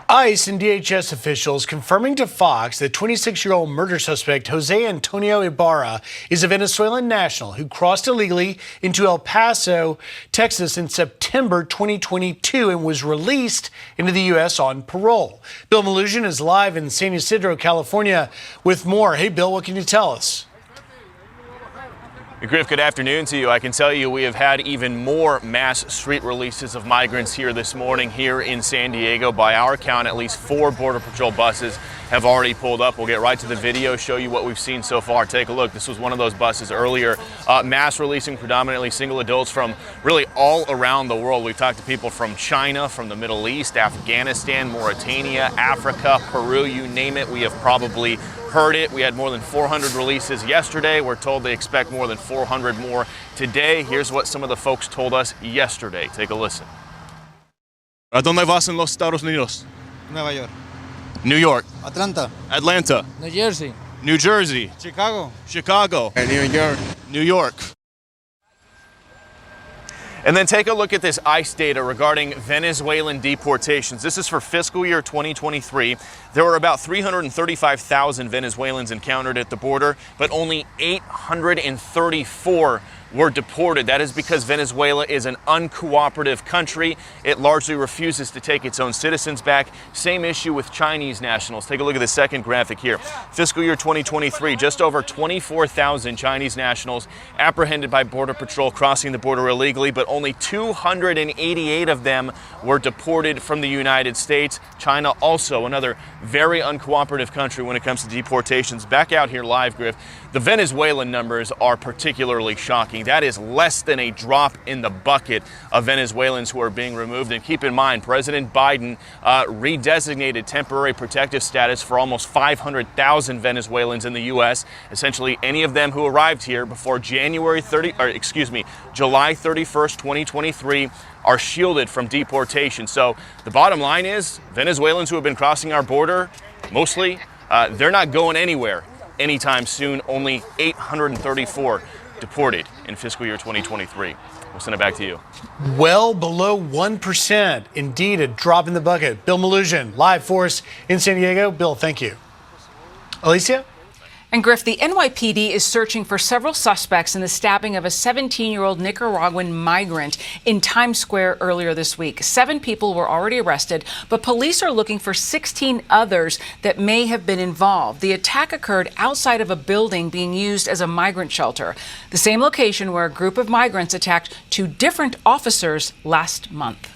ICE and DHS officials confirming to Fox that 26-year-old murder suspect Jose Antonio Ibarra is a Venezuelan national who crossed illegally into El Paso, Texas in September 2022 and was released into the U.S. on parole. Bill Melugin is live in San Ysidro, California with more. Hey, Bill, what can you tell us? Griff, good afternoon to you. I can tell you we have had even more mass street releases of migrants here this morning here in San Diego. By our count, at least 4 Border Patrol buses have already pulled up. We'll get right to the video, show you what we've seen so far. Take a look. This was one of those buses earlier. Mass releasing predominantly single adults from really all around the world. We've talked to people from China, from the Middle East, Afghanistan, Mauritania, Africa, Peru, you name it. We have probably heard it. We had more than 400 releases yesterday. We're told they expect more than 400 more today. Here's what some of the folks told us yesterday. Take a listen. ¿A dónde vas en los Estados Unidos? Nueva York. New York. Atlanta. Atlanta. New Jersey. New Jersey. Chicago. Chicago. New York. New York. And then take a look at this ICE data regarding Venezuelan deportations. This is for fiscal year 2023. There were about 335,000 Venezuelans encountered at the border, but only 834 were deported. That is because Venezuela is an uncooperative country. It largely refuses to take its own citizens back. Same issue with Chinese nationals. Take a look at the second graphic here. Fiscal year 2023, just over 24,000 Chinese nationals apprehended by Border Patrol crossing the border illegally, but only 288 of them were deported from the United States. China also another very uncooperative country when it comes to deportations. Back out here live, Griff. The Venezuelan numbers are particularly shocking. That is less than a drop in the bucket of Venezuelans who are being removed. And keep in mind, President Biden redesignated temporary protective status for almost 500,000 Venezuelans in the U.S. Essentially, any of them who arrived here before July 31st, 2023 are shielded from deportation. So the bottom line is Venezuelans who have been crossing our border, mostly, they're not going anywhere anytime soon. Only 834 deported in fiscal year 2023. We'll send it back to you. Well below 1%. Indeed, a drop in the bucket. Bill Melugin, live for us in San Diego. Bill, thank you. Alicia? And Griff, the NYPD is searching for several suspects in the stabbing of a 17-year-old Nicaraguan migrant in Times Square earlier this week. 7 people were already arrested, but police are looking for 16 others that may have been involved. The attack occurred outside of a building being used as a migrant shelter, the same location where a group of migrants attacked 2 different officers last month.